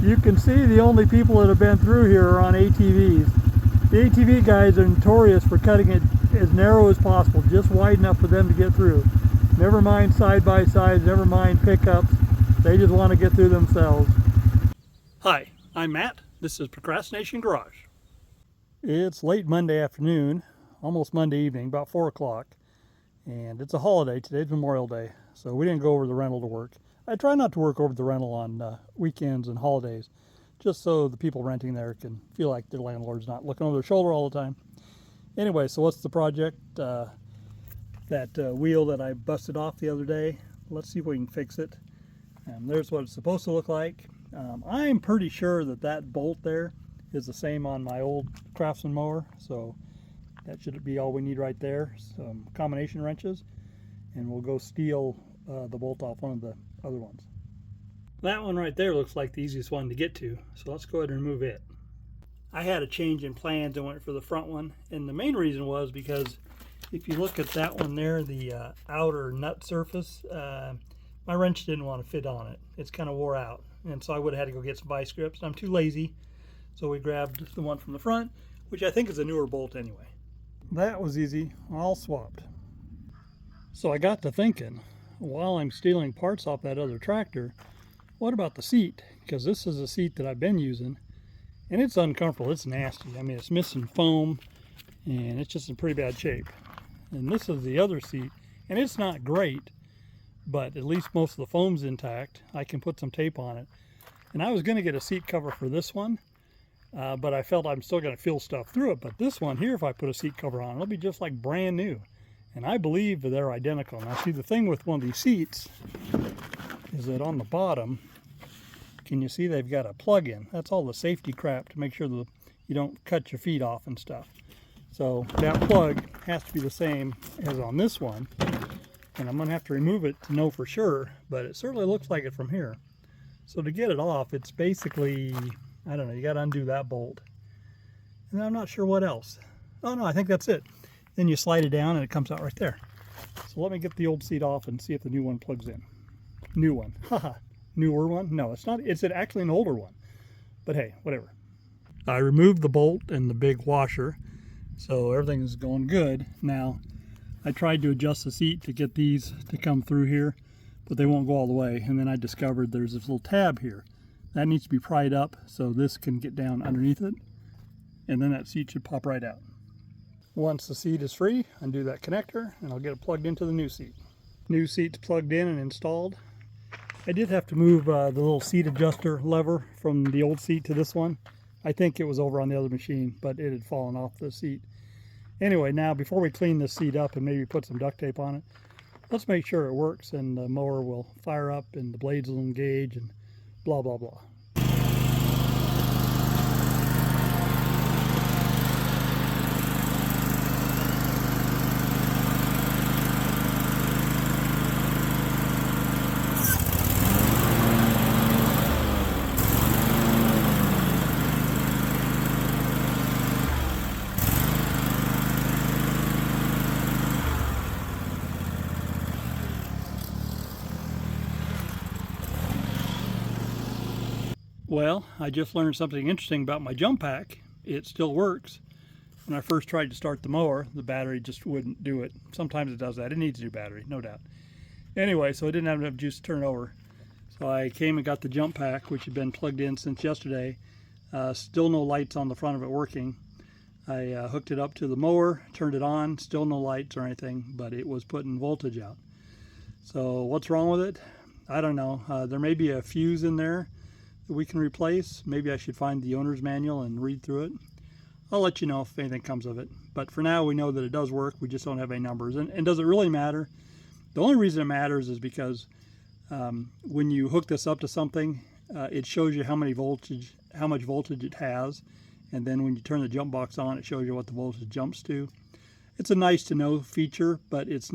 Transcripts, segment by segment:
You can see the only people that have been through here are on ATVs. The ATV guys are notorious for cutting it as narrow as possible, just wide enough for them to get through. Never mind side-by-sides, never mind pickups. They just want to get through themselves. Hi, I'm Matt. This is Procrastination Garage. It's late Monday afternoon, almost Monday evening, about 4 o'clock. And it's a holiday. Today's Memorial Day, so we didn't go over the rental to work. I try not to work over the rental on weekends and holidays, just so the people renting there can feel like their landlord's not looking over their shoulder all the time. Anyway, so what's the project? That wheel that I busted off the other day, let's see if we can fix it. There's what it's supposed to look like. I'm pretty sure that that bolt there is the same on my old Craftsman mower, so that should be all we need right there. Some combination wrenches, and we'll go steal the bolt off one of the other ones. That one right there looks like the easiest one to get to, so let's go ahead and remove it. I had a change in plans and went for the front one, and the main reason was because if you look at that one there, the outer nut surface, my wrench didn't want to fit on it. It's kind of wore out, and so I would have had to go get some vice grips. I'm too lazy, so we grabbed the one from the front, which I think is a newer bolt anyway. That was easy, all swapped. So I got to thinking, while I'm stealing parts off that other tractor, what about the seat? Because this is a seat that I've been using, and it's uncomfortable, it's nasty. I mean, it's missing foam, and it's just in pretty bad shape. And this is the other seat, and it's not great, but at least most of the foam's intact. I can put some tape on it. And I was going to get a seat cover for this one, but I felt I'm still going to feel stuff through it. But this one here, if I put a seat cover on, it'll be just like brand new. And I believe they're identical. Now see, the thing with one of these seats is that on the bottom, can you see they've got a plug-in? That's all the safety crap to make sure that you don't cut your feet off and stuff. So that plug has to be the same as on this one. And I'm going to have to remove it to know for sure, but it certainly looks like it from here. So to get it off, it's basically, I don't know, you got to undo that bolt. And I'm not sure what else. Oh no, I think that's it. Then you slide it down and it comes out right there. So let me get the old seat off and see if the new one plugs in. New one. Haha. Newer one? No, it's not. It's actually an older one. But hey, whatever. I removed the bolt and the big washer, so everything is going good. Now, I tried to adjust the seat to get these to come through here, but they won't go all the way. And then I discovered there's this little tab here. That needs to be pried up so this can get down underneath it. And then that seat should pop right out. Once the seat is free, undo that connector and I'll get it plugged into the new seat. New seat's plugged in and installed. I did have to move the little seat adjuster lever from the old seat to this one. I think it was over on the other machine, but it had fallen off the seat. Anyway, now before we clean this seat up and maybe put some duct tape on it, let's make sure it works and the mower will fire up and the blades will engage and blah, blah, blah. Well, I just learned something interesting about my jump pack. It still works. When I first tried to start the mower, the battery just wouldn't do it. Sometimes it does that. It needs a new battery, no doubt. Anyway, so I didn't have enough juice to turn it over. So I came and got the jump pack, which had been plugged in since yesterday. Still no lights on the front of it working. I hooked it up to the mower, turned it on, still no lights or anything, but it was putting voltage out. So what's wrong with it? I don't know. There may be a fuse in there that we can replace. Maybe I should find the owner's manual and read through it. I'll let you know if anything comes of it. But for now, we know that it does work. We just don't have any numbers. And does it really matter? The only reason it matters is because when you hook this up to something, it shows you how much voltage it has. And then when you turn the jump box on, it shows you what the voltage jumps to. It's a nice to know feature, but it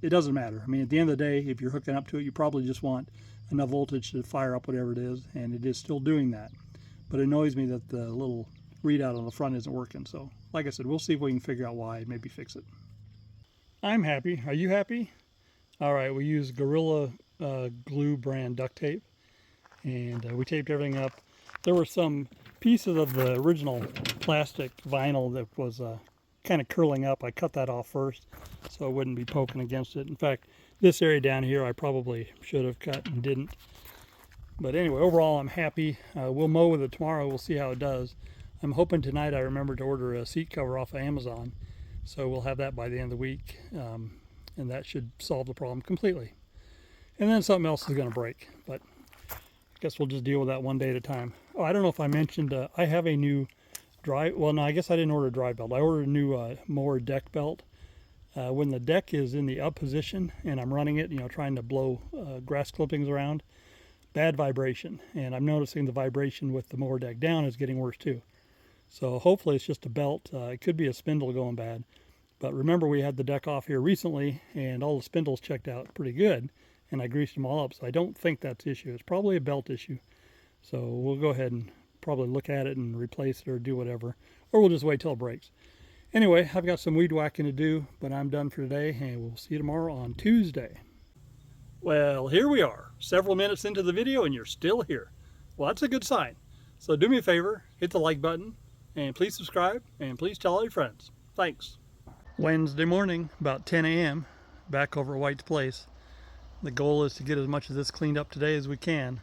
doesn't matter. I mean, at the end of the day, if you're hooking up to it, you probably just want enough voltage to fire up whatever it is, and it is still doing that. But it annoys me that the little readout on the front isn't working. So like I said, we'll see if we can figure out why and maybe fix it. I'm happy. Are you happy? All right, we use Gorilla Glue brand duct tape, and we taped everything up. There were some pieces of the original plastic vinyl that was kind of curling up. I cut that off first so I wouldn't be poking against it. In fact, this area down here I probably should have cut and didn't. But anyway, overall I'm happy. We'll mow with it tomorrow. We'll see how it does. I'm hoping tonight I remember to order a seat cover off of Amazon. So we'll have that by the end of the week. And that should solve the problem completely. And then something else is going to break. But I guess we'll just deal with that one day at a time. Oh, I don't know if I mentioned, I have a new drive. Well, no, I guess I didn't order a drive belt. I ordered a new mower deck belt. When the deck is in the up position and I'm running it, trying to blow grass clippings around, bad vibration. And I'm noticing the vibration with the mower deck down is getting worse too. So hopefully it's just a belt. It could be a spindle going bad. But remember, we had the deck off here recently and all the spindles checked out pretty good. And I greased them all up. So I don't think that's the issue. It's probably a belt issue. So we'll go ahead and probably look at it and replace it or do whatever. Or we'll just wait till it breaks. Anyway, I've got some weed whacking to do, but I'm done for today, and we'll see you tomorrow on Tuesday. Well, here we are, several minutes into the video, and you're still here. Well, that's a good sign. So do me a favor, hit the like button, and please subscribe, and please tell all your friends. Thanks. Wednesday morning, about 10 a.m., back over at White's place. The goal is to get as much of this cleaned up today as we can.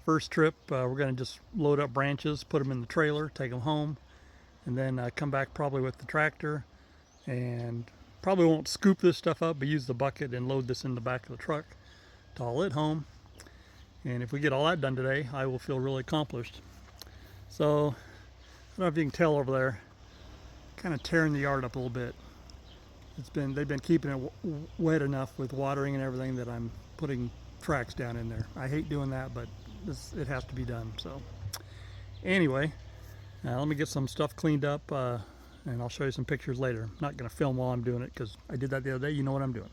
First trip, we're going to just load up branches, put them in the trailer, take them home, and then come back probably with the tractor, and probably won't scoop this stuff up, but use the bucket and load this in the back of the truck to haul it home. And if we get all that done today, I will feel really accomplished. So I don't know if you can tell over there, kind of tearing the yard up a little bit. They've been keeping it wet enough with watering and everything that I'm putting tracks down in there. I hate doing that, but it has to be done. So anyway, let me get some stuff cleaned up, and I'll show you some pictures later. I'm not going to film while I'm doing it because I did that the other day. You know what I'm doing.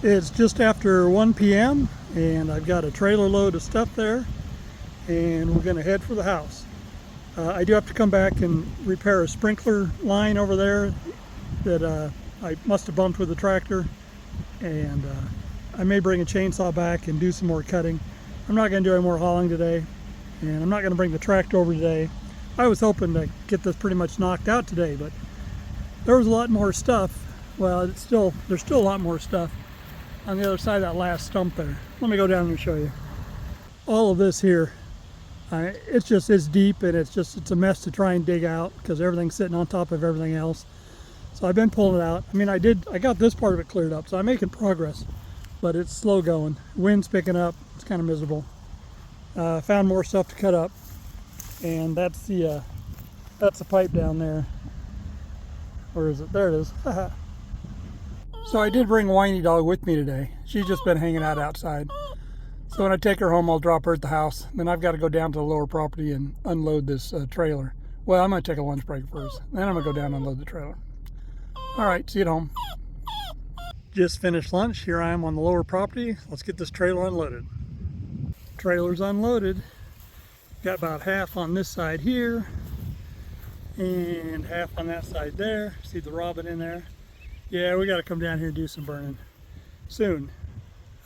It's just after 1 p.m. and I've got a trailer load of stuff there, and we're going to head for the house. I do have to come back and repair a sprinkler line over there that I must have bumped with the tractor, and I may bring a chainsaw back and do some more cutting. I'm not going to do any more hauling today, and I'm not going to bring the tractor over today. I was hoping to get this pretty much knocked out today, but there was a lot more stuff. Well, there's still a lot more stuff on the other side of that last stump there. Let me go down and show you. All of this here, it's deep, and it's a mess to try and dig out because everything's sitting on top of everything else. So I've been pulling it out. I mean, I got this part of it cleared up, so I'm making progress, but it's slow going. Wind's picking up. It's kind of miserable. Found more stuff to cut up, and that's the pipe down there. Where is it? There it is. So I did bring Whiny Dog with me today. She's just been hanging out outside. So when I take her home, I'll drop her at the house. Then I've got to go down to the lower property and unload this trailer. Well, I'm going to take a lunch break first. Then I'm going to go down and unload the trailer. All right, see you at home. Just finished lunch. Here I am on the lower property. Let's get this trailer unloaded. Trailer's unloaded. Got about half on this side here and half on that side there. See the robin in there? Yeah, we got to come down here and do some burning soon.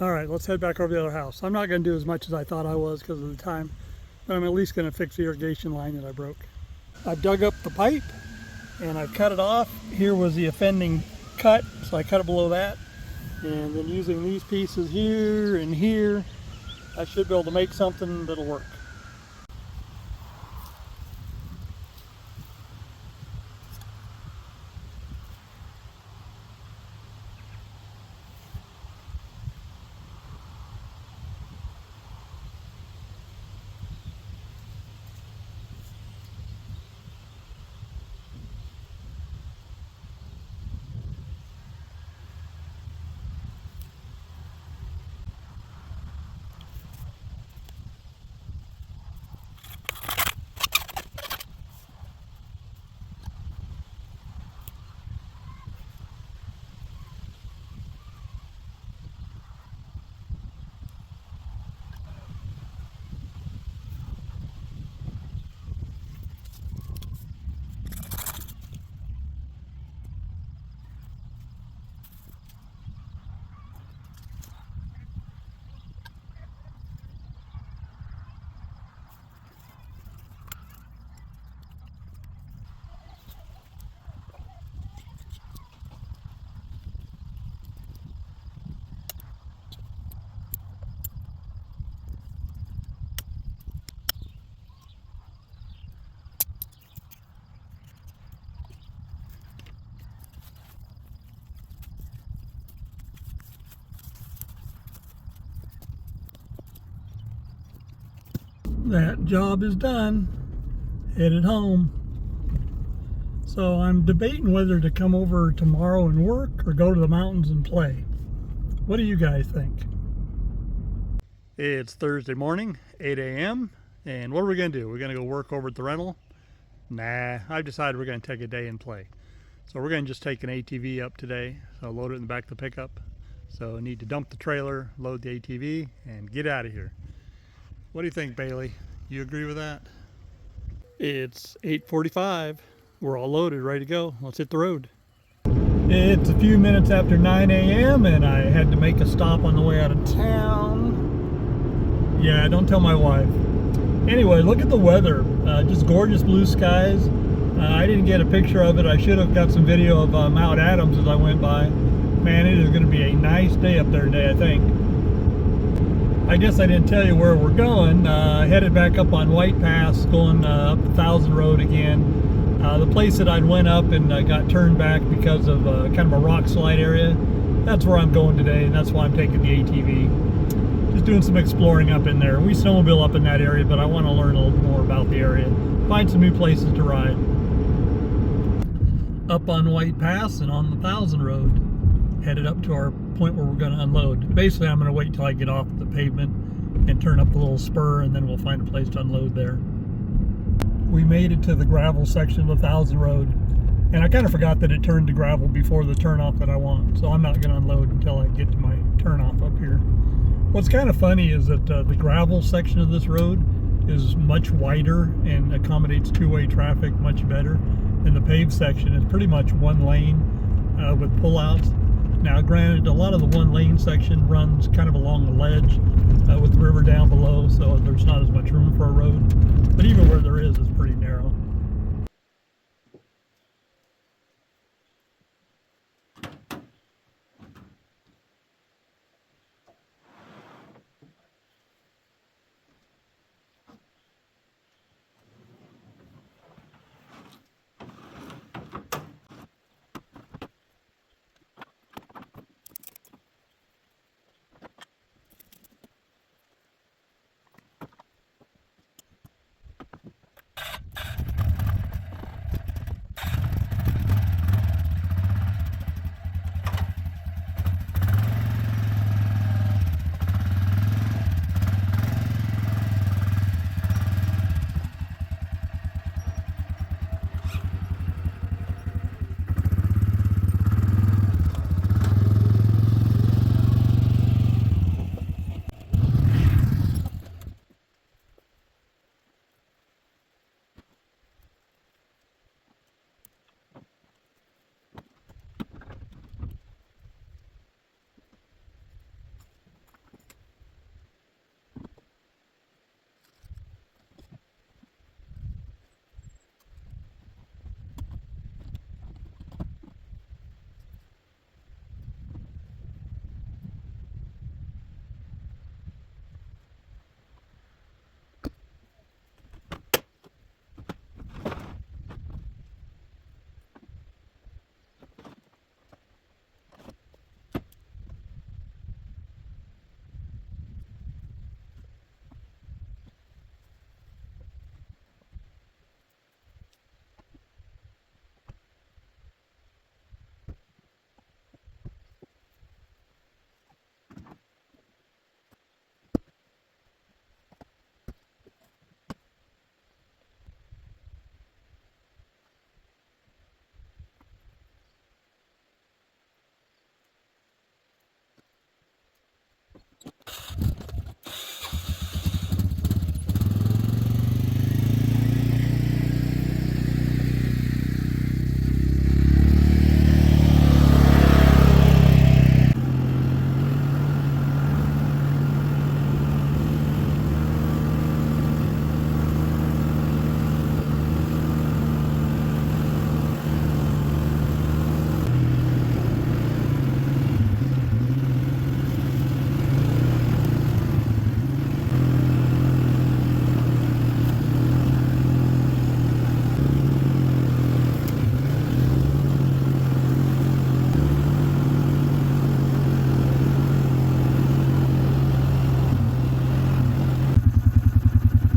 All right, let's head back over to the other house. I'm not going to do as much as I thought I was because of the time, but I'm at least going to fix the irrigation line that I broke. I've dug up the pipe and I've cut it off. Here was the offending cut, so I cut it below that. And then using these pieces here and here, I should be able to make something that'll work. That job is done. Headed home. So I'm debating whether to come over tomorrow and work or go to the mountains and play. What do you guys think? It's Thursday morning, 8 a.m. And what are we going to do? We're going to go work over at the rental? Nah, I've decided we're going to take a day and play. So we're going to just take an ATV up today. So load it in the back of the pickup. So I need to dump the trailer, load the ATV, and get out of here. What do you think, Bailey? You agree with that? It's 8:45. We're all loaded, ready to go. Let's hit the road. It's a few minutes after 9 a.m. and I had to make a stop on the way out of town. Yeah, don't tell my wife. Anyway, look at the weather. Just gorgeous blue skies. I didn't get a picture of it. I should have got some video of Mount Adams as I went by. Man, it is going to be a nice day up there today, I think. I guess I didn't tell you where we're going. Headed back up on White Pass, going up the 1000 Road again. The place that I'd went up and got turned back because of kind of a rock slide area. That's where I'm going today, and that's why I'm taking the ATV. Just doing some exploring up in there. We snowmobile up in that area, but I want to learn a little more about the area. Find some new places to ride. Up on White Pass and on the 1000 Road. Headed up to our point where we're going to unload. Basically, I'm going to wait till I get off the pavement and turn up the little spur, and then we'll find a place to unload there. We made it to the gravel section of the 1000 Road, and I kind of forgot that it turned to gravel before the turnoff that I want, so I'm not going to unload until I get to my turnoff up here. What's kind of funny is that the gravel section of this road is much wider and accommodates two-way traffic much better, and the paved section is pretty much one lane with pullouts. Now, granted, a lot of the one lane section runs kind of along the ledge with the river down below, so there's not as much room for a road. But even where there is pretty narrow.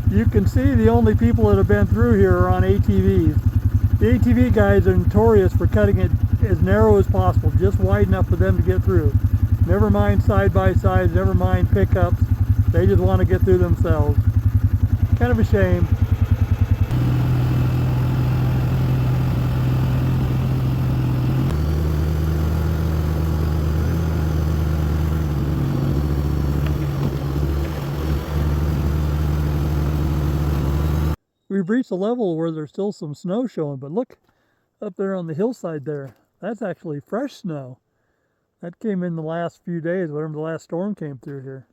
You can see the only people that have been through here are on ATVs. The ATV guys are notorious for cutting it as narrow as possible, just wide enough for them to get through. Never mind side-by-sides, never mind pickups. They just want to get through themselves. Kind of a shame. We've reached a level where there's still some snow showing, but look up there on the hillside there. That's actually fresh snow. That came in the last few days, whenever the last storm came through here.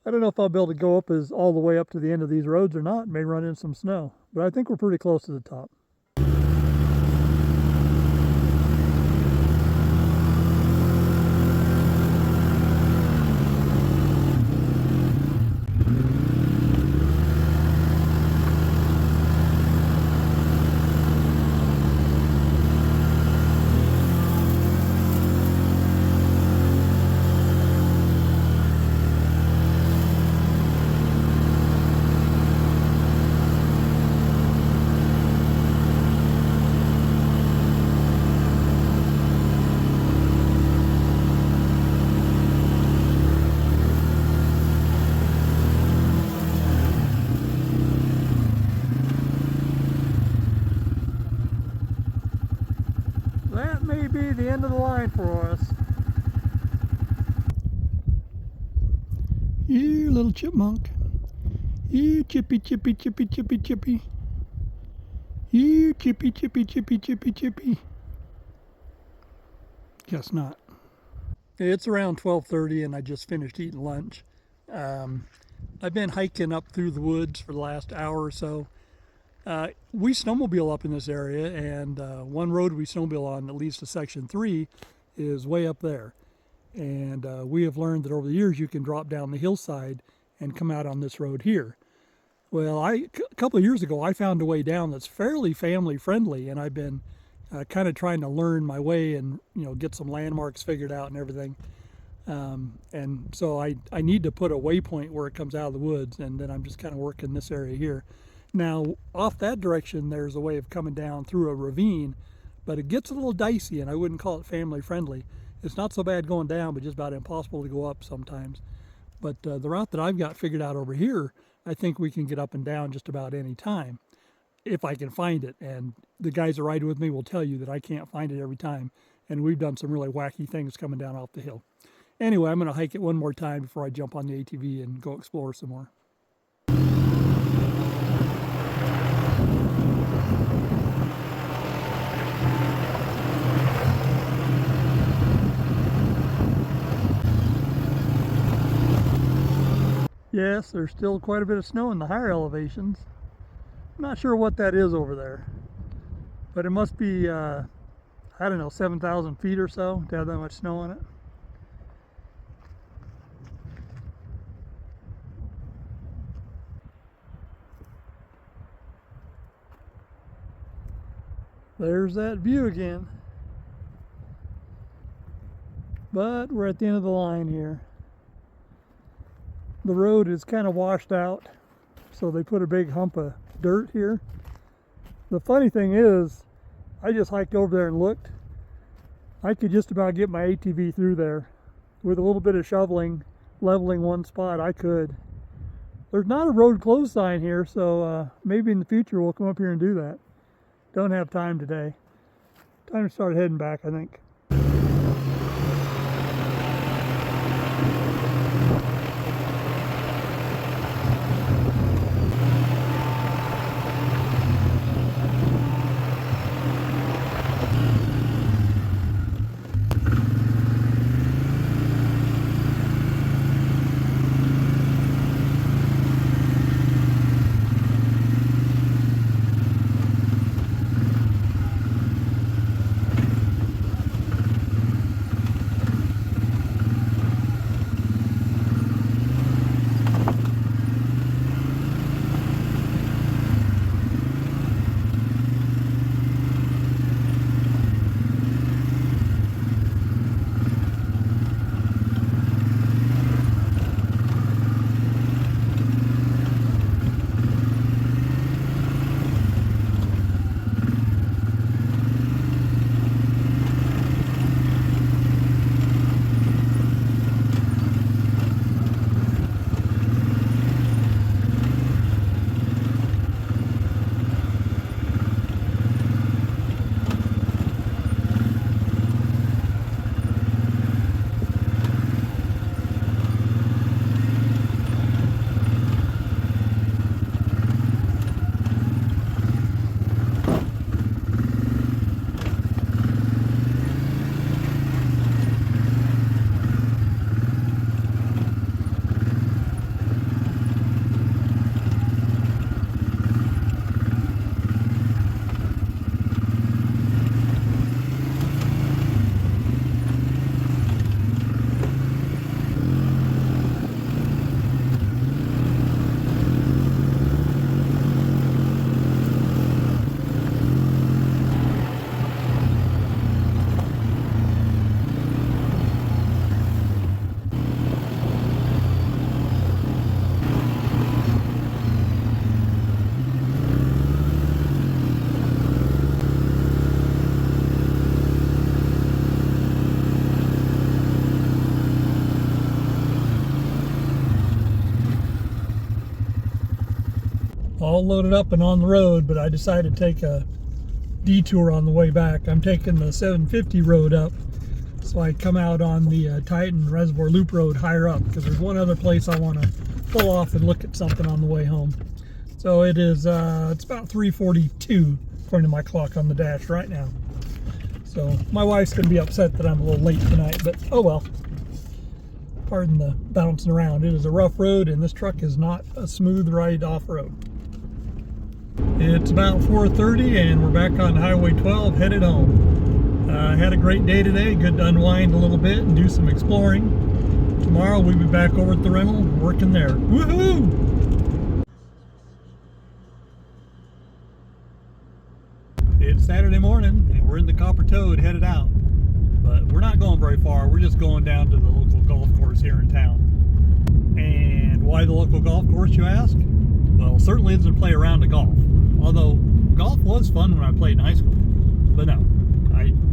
I don't know if I'll be able to go up all the way up to the end of these roads or not. May run into some snow, but I think we're pretty close to the top. That may be the end of the line for us. You little chipmunk. You chippy, chippy, chippy, chippy, chippy. You chippy, chippy, chippy, chippy, chippy. Guess not. It's around 12:30 and I just finished eating lunch. I've been hiking up through the woods for the last hour or so. We snowmobile up in this area, and one road we snowmobile on that leads to section 3 is way up there. And we have learned that over the years you can drop down the hillside and come out on this road here. Well, a couple of years ago I found a way down that's fairly family friendly, and I've been kind of trying to learn my way and get some landmarks figured out and everything. And so I need to put a waypoint where it comes out of the woods, and then I'm just kind of working this area here. Now, off that direction, there's a way of coming down through a ravine, but it gets a little dicey, and I wouldn't call it family friendly. It's not so bad going down, but just about impossible to go up sometimes. But the route that I've got figured out over here, I think we can get up and down just about any time, if I can find it. And the guys that ride with me will tell you that I can't find it every time, and we've done some really wacky things coming down off the hill. Anyway, I'm going to hike it one more time before I jump on the ATV and go explore some more. Yes, there's still quite a bit of snow in the higher elevations. I'm not sure what that is over there, but it must be, I don't know, 7,000 feet or so to have that much snow on it. There's that view again. But we're at the end of the line here. The road is kind of washed out, so they put a big hump of dirt here. The funny thing is, I just hiked over there and looked. I could just about get my ATV through there. With a little bit of shoveling, leveling one spot, I could. There's not a road closed sign here, so maybe in the future we'll come up here and do that. Don't have time today. Time to start heading back, I think. all loaded up and on the road, but I decided to take a detour on the way back. I'm taking the 750 road up, so I come out on the Titan Reservoir Loop Road higher up, because there's one other place I want to pull off and look at something on the way home. So it is, it's about 3:42 according to my clock on the dash right now. So my wife's going to be upset that I'm a little late tonight, but oh well. Pardon the bouncing around. It is a rough road, and this truck is not a smooth ride off-road. It's about 4:30, and we're back on Highway 12, headed home. Had a great day today. Good to unwind a little bit and do some exploring. Tomorrow we'll be back over at the rental, working there. Woohoo! It's Saturday morning, and we're in the Copper Toad, headed out. But we're not going very far. We're just going down to the local golf course here in town. And why the local golf course, you ask? Well, certainly it's to play a round of golf. Although golf was fun when I played in high school. But no,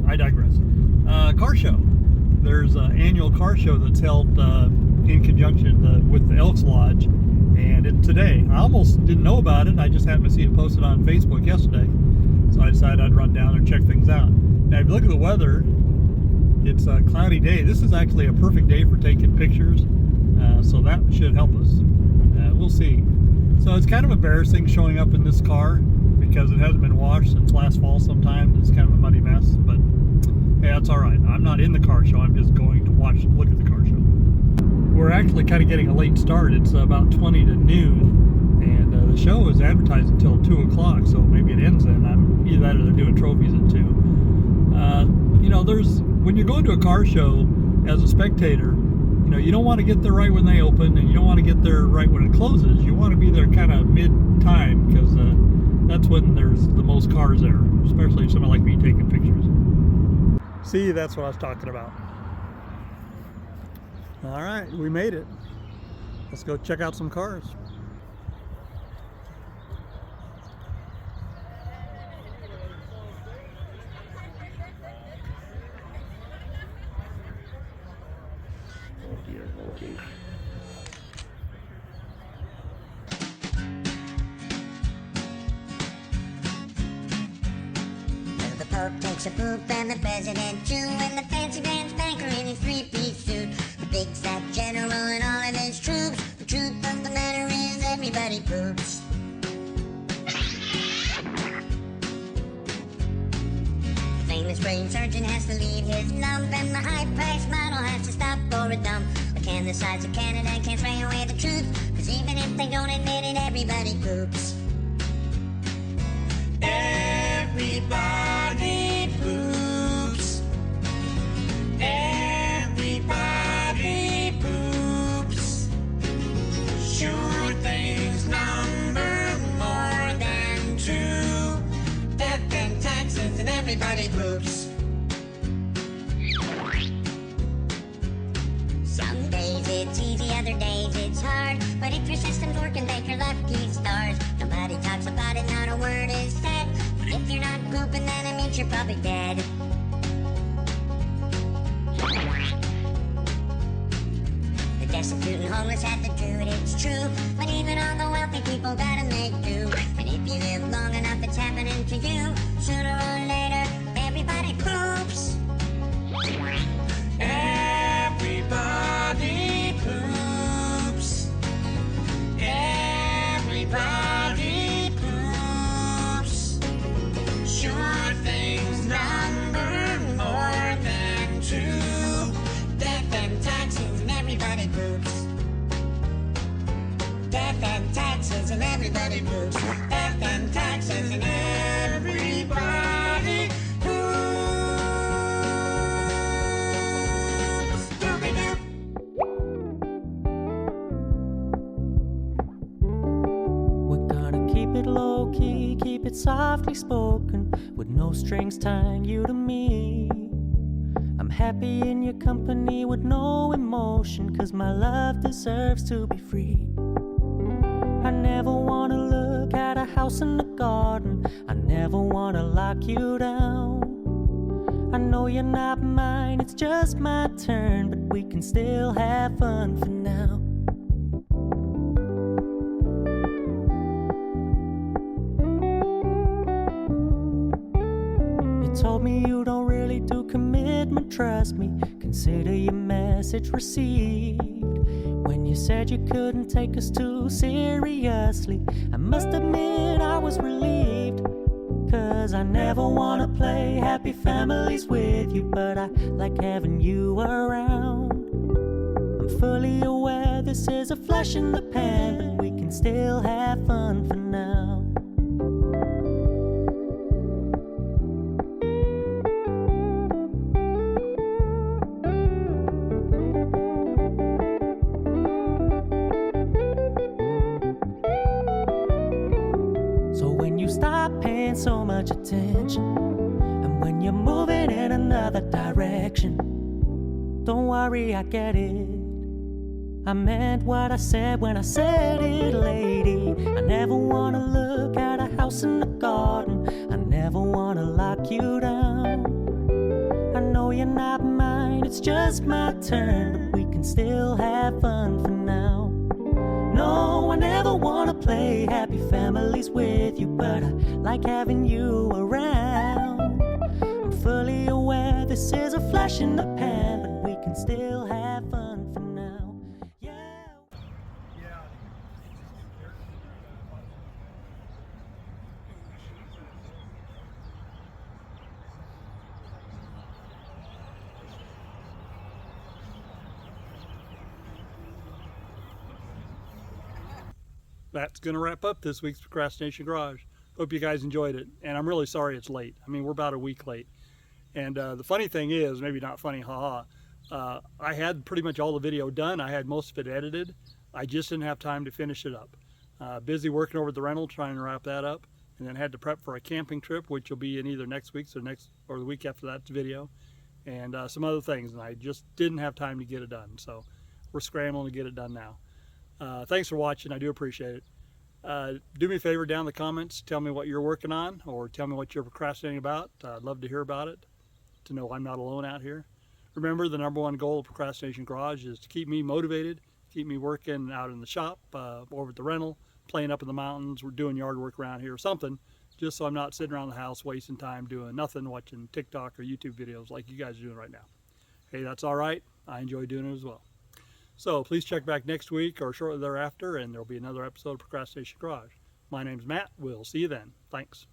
I digress. Car show. There's an annual car show that's held in conjunction with the Elks Lodge, and it's today. I almost didn't know about it. I just happened to see it posted on Facebook yesterday, so I decided I'd run down and check things out. Now, if you look at the weather, it's a cloudy day. This is actually a perfect day for taking pictures, so that should help us. We'll see. So it's kind of embarrassing showing up in this car because it hasn't been washed since last fall sometime. It's kind of a muddy mess, but hey, that's all right. I'm not in the car show. I'm just going to look at the car show. We're actually kind of getting a late start. It's about 20 to noon, and the show is advertised until 2 o'clock, so maybe it ends then. Either that or they're doing trophies at 2. You know, when you go into a car show as a spectator, you know, you don't want to get there right when they open, and you don't want to get there right when it closes. You want to be there kind of mid-time, because that's when there's the most cars there, especially if someone like me taking pictures. See, that's what I was talking about. All right, we made it. Let's go check out some cars. The Pope takes a poop and the President too, and the fancy pants banker in his three-piece suit, the big fat general and all of his troops. The truth of the matter is everybody poops. The famous brain surgeon has to leave his lump, and the high-priced model has to stop for a dump. But can the sides of Canada can't spray away the truth, 'cause even if they don't admit it, everybody poops. Everybody poops. Everybody poops. Sure things number more than 2. Death and taxes and everybody poops. Some days it's easy, other days it's hard. But if your system's working, thank your lucky stars. Nobody talks about it, not a word is said. But if you're not pooping, then it means you're probably dead. The destitute and homeless have to do it, it's true. But even all the wealthy people gotta make do. And if you live long enough, it's happening to you. Sooner or later, everybody poops. Everybody poops. Everybody poops. Sure things number more than 2. Death and taxes and everybody poops. Death and taxes and everybody poops. Death and taxes and everybody poops. Doobie-doo. We're gonna keep it low-key, keep it softly spoken, with no strings tying you to me. I'm happy in your company with no emotion, 'cause my love deserves to be free. I never wanna look at a house in the garden, I never wanna lock you down. I know you're not mine, it's just my turn, but we can still have fun for now. told me you don't really do commitment, trust me. Consider your message received. When you said you couldn't take us too seriously, I must admit I was relieved. Cause I never wanna play happy families with you, but I like having you around. I'm fully aware this is a flash in the pan, but we can still have fun for now. So when you stop paying so much attention, and when you're moving in another direction, don't worry, I get it. I meant what I said when I said it, lady. I never wanna look at a house in the garden. I never wanna lock you down. I know you're not mine, it's just my turn, but we can still have fun for now. No, I never wanna play happy families with you, but I like having you around. I'm fully aware this is a flash in the pan, but we can still have fun for now. Yeah. That's going to wrap up this week's Procrastination Garage. Hope you guys enjoyed it. And I'm really sorry it's late. I mean, we're about a week late. And the funny thing is, maybe not funny, haha, I had pretty much all the video done. I had most of it edited. I just didn't have time to finish it up. Busy working over at the rental, trying to wrap that up. And then had to prep for a camping trip, which will be in either next week's or the week after that's video. And some other things. And I just didn't have time to get it done. So we're scrambling to get it done now. Thanks for watching. I do appreciate it. Do me a favor down in the comments. Tell me what you're working on, or tell me what you're procrastinating about. I'd love to hear about it, to know I'm not alone out here. Remember, the #1 goal of Procrastination Garage is to keep me motivated, keep me working out in the shop, over at the rental, playing up in the mountains, we're doing yard work around here or something, just so I'm not sitting around the house wasting time doing nothing, watching TikTok or YouTube videos like you guys are doing right now. Hey, that's all right. I enjoy doing it as well. So please check back next week or shortly thereafter, and there'll be another episode of Procrastination Garage. My name's Matt. We'll see you then. Thanks.